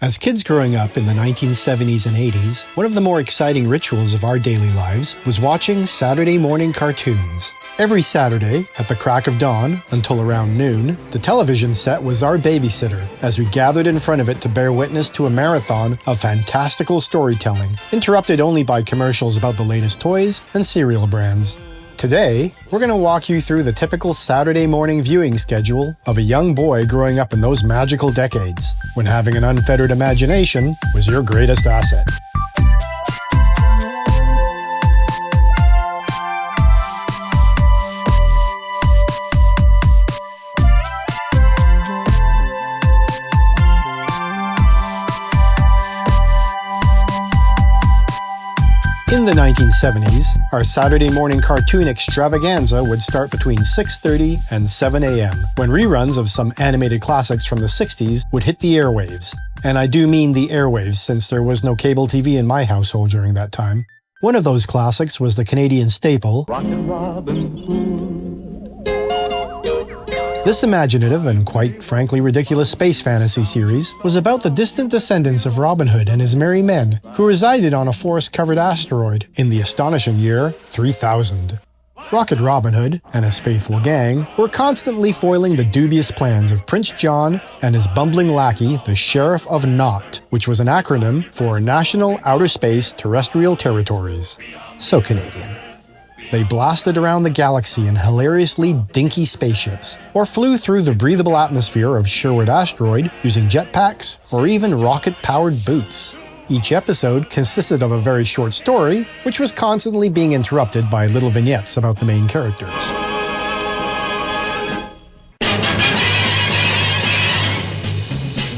As kids growing up in the 1970s and 80s, one of the more exciting rituals of our daily lives was watching Saturday morning cartoons. Every Saturday, at the crack of dawn until around noon, the television set was our babysitter as we gathered in front of it to bear witness to a marathon of fantastical storytelling, interrupted only by commercials about the latest toys and cereal brands. Today, we're going to walk you through the typical Saturday morning viewing schedule of a young boy growing up in those magical decades, when having an unfettered imagination was your greatest asset. In the 1970s, our Saturday morning cartoon extravaganza would start between 6:30 and 7 a.m., when reruns of some animated classics from the 60s would hit the airwaves. And I do mean the airwaves, since there was no cable TV in my household during that time. One of those classics was the Canadian staple, Rockin' Robin Hood. This imaginative and quite frankly ridiculous space fantasy series was about the distant descendants of Robin Hood and his merry men, who resided on a forest-covered asteroid in the astonishing year 3000. Rocket Robin Hood and his faithful gang were constantly foiling the dubious plans of Prince John and his bumbling lackey, the Sheriff of Naught, which was an acronym for National Outer Space Terrestrial Territories. So Canadian. They blasted around the galaxy in hilariously dinky spaceships, or flew through the breathable atmosphere of Sherwood Asteroid using jetpacks or even rocket-powered boots. Each episode consisted of a very short story, which was constantly being interrupted by little vignettes about the main characters.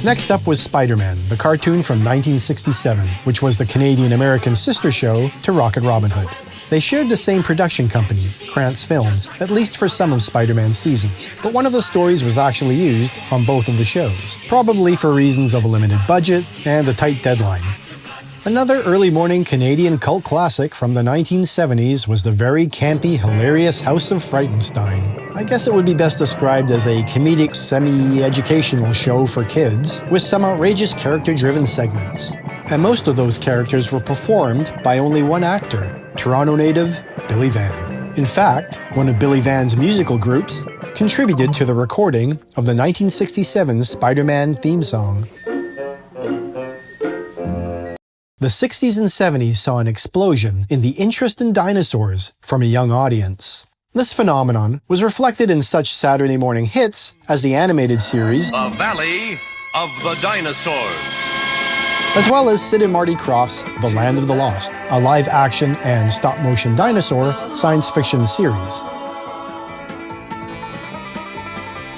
Next up was SpiderMan, the cartoon from 1967, which was the Canadian-American sister show to Rocket Robin Hood. They shared the same production company, Krantz Films, at least for some of Spider-Man's seasons, but one of the stories was actually used on both of the shows, probably for reasons of a limited budget and a tight deadline. Another early morning Canadian cult classic from the 1970s was the very campy, hilarious House of Frightenstein. I guess it would be best described as a comedic, semi-educational show for kids, with some outrageous character-driven segments. And most of those characters were performed by only one actor, Toronto native Billy Van. In fact, one of Billy Van's musical groups contributed to the recording of the 1967 Spider-Man theme song. The 60s and 70s saw an explosion in the interest in dinosaurs from a young audience. This phenomenon was reflected in such Saturday morning hits as the animated series The Valley of the Dinosaurs, as well as Sid and Marty Krofft's The Land of the Lost, a live-action and stop-motion dinosaur science fiction series.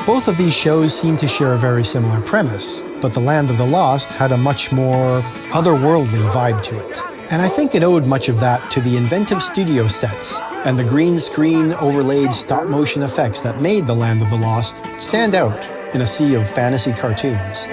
Both of these shows seem to share a very similar premise, but The Land of the Lost had a much more otherworldly vibe to it. And I think it owed much of that to the inventive studio sets and the green screen overlaid stop-motion effects that made The Land of the Lost stand out in a sea of fantasy cartoons.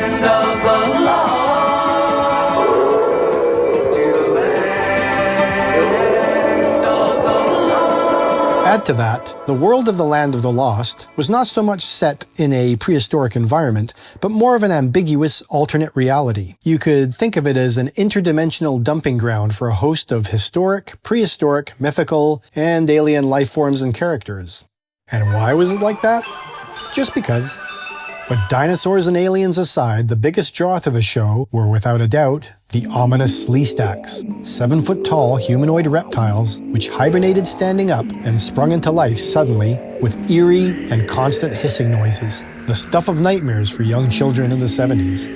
Add to that, the world of The Land of the Lost was not so much set in a prehistoric environment, but more of an ambiguous alternate reality. You could think of it as an interdimensional dumping ground for a host of historic, prehistoric, mythical, and alien life forms and characters. And why was it like that? Just because. But dinosaurs and aliens aside, the biggest draw to the show were without a doubt the ominous Sleestaks, 7-foot-tall humanoid reptiles which hibernated standing up and sprung into life suddenly with eerie and constant hissing noises, the stuff of nightmares for young children in the 70s.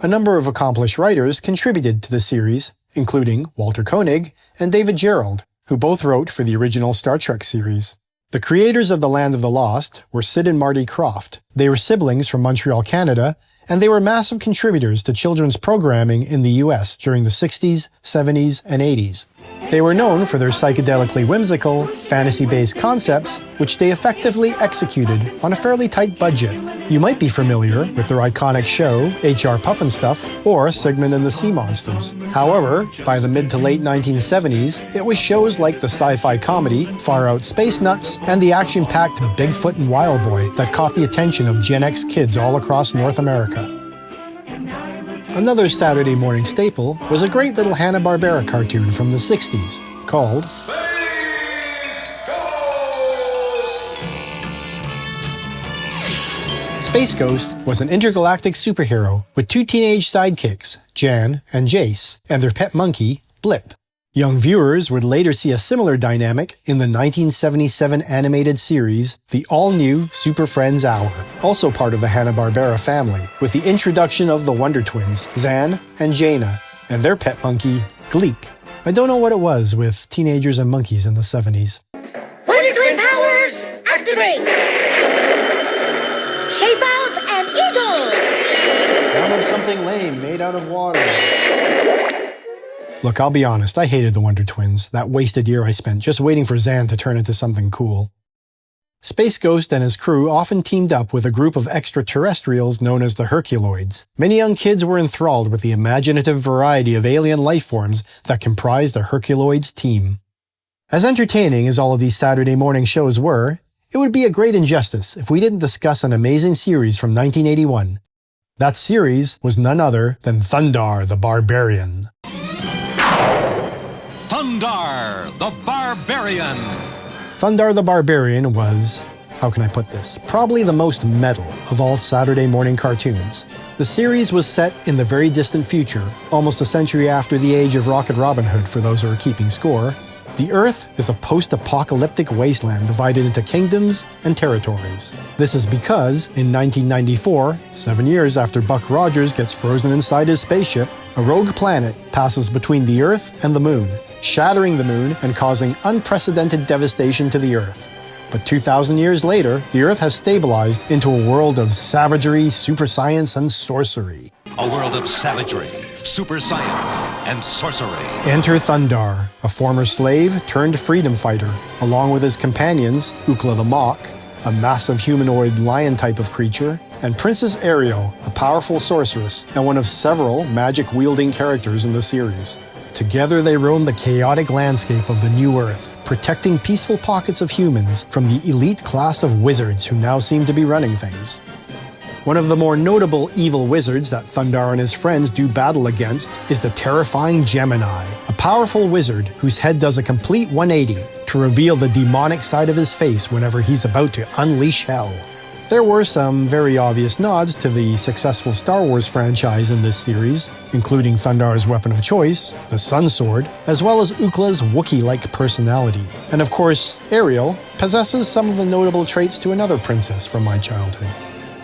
A number of accomplished writers contributed to the series, including Walter Koenig and David Gerrold, who both wrote for the original Star Trek series. The creators of The Land of the Lost were Sid and Marty Krofft. They were siblings from Montreal, Canada, and they were massive contributors to children's programming in the US during the 60s, 70s, and 80s. They were known for their psychedelically whimsical, fantasy-based concepts, which they effectively executed on a fairly tight budget. You might be familiar with their iconic show, H.R. Puffin Stuff, or Sigmund and the Sea Monsters. However, by the mid to late 1970s, it was shows like the sci-fi comedy Far Out Space Nuts and the action-packed Bigfoot and Wild Boy that caught the attention of Gen X kids all across North America. Another Saturday morning staple was a great little Hanna-Barbera cartoon from the 60s called Space Ghost was an intergalactic superhero with two teenage sidekicks, Jan and Jace, and their pet monkey, Blip. Young viewers would later see a similar dynamic in the 1977 animated series, The All-New Super Friends Hour, also part of the Hanna-Barbera family, with the introduction of the Wonder Twins, Zan and Jaina, and their pet monkey, Gleek. I don't know what it was with teenagers and monkeys in the 70s. Wonder Twin powers, activate! Shape out an eagle! Form of something lame made out of water. Look, I'll be honest, I hated the Wonder Twins, that wasted year I spent just waiting for Zan to turn into something cool. Space Ghost and his crew often teamed up with a group of extraterrestrials known as the Herculoids. Many young kids were enthralled with the imaginative variety of alien life forms that comprised the Herculoids team. As entertaining as all of these Saturday morning shows were, it would be a great injustice if we didn't discuss an amazing series from 1981. That series was none other than Thundarr the Barbarian. Thundarr The Barbarian. Thundarr the Barbarian was, how can I put this, probably the most metal of all Saturday morning cartoons. The series was set in the very distant future, almost a century after the age of Rocket Robin Hood for those who are keeping score. The Earth is a post-apocalyptic wasteland divided into kingdoms and territories. This is because, in 1994, 7 years after Buck Rogers gets frozen inside his spaceship, a rogue planet passes between the Earth and the Moon, shattering the Moon and causing unprecedented devastation to the Earth. But 2,000 years later, the Earth has stabilized into a world of savagery, super science, and sorcery. A world of savagery, super science, and sorcery. Enter Thundarr, a former slave turned freedom fighter, along with his companions, Ookla the Mock, a massive humanoid lion type of creature, and Princess Ariel, a powerful sorceress and one of several magic-wielding characters in the series. Together they roam the chaotic landscape of the New Earth, protecting peaceful pockets of humans from the elite class of wizards who now seem to be running things. One of the more notable evil wizards that Thundarr and his friends do battle against is the terrifying Gemini, a powerful wizard whose head does a complete 180 to reveal the demonic side of his face whenever he's about to unleash hell. There were some very obvious nods to the successful Star Wars franchise in this series, including Thundarr's weapon of choice, the Sun Sword, as well as Ookla's Wookiee-like personality. And of course, Ariel possesses some of the notable traits to another princess from my childhood.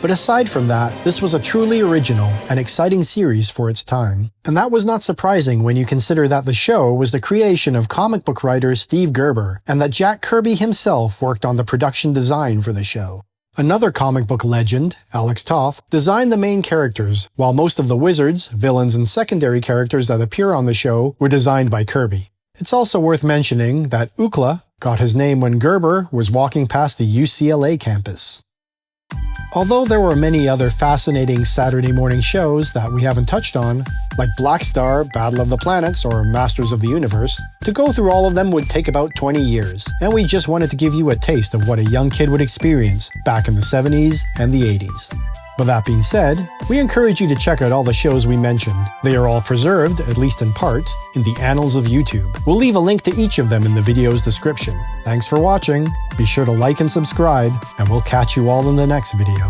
But aside from that, this was a truly original and exciting series for its time. And that was not surprising when you consider that the show was the creation of comic book writer Steve Gerber, and that Jack Kirby himself worked on the production design for the show. Another comic book legend, Alex Toth, designed the main characters, while most of the wizards, villains, and secondary characters that appear on the show were designed by Kirby. It's also worth mentioning that Ookla got his name when Gerber was walking past the UCLA campus. Although there were many other fascinating Saturday morning shows that we haven't touched on, like Black Star, Battle of the Planets, or Masters of the Universe, to go through all of them would take about 20 years, and we just wanted to give you a taste of what a young kid would experience back in the 70s and the 80s. With that being said, we encourage you to check out all the shows we mentioned. They are all preserved, at least in part, in the annals of YouTube. We'll leave a link to each of them in the video's description. Thanks for watching, be sure to like and subscribe, and we'll catch you all in the next video.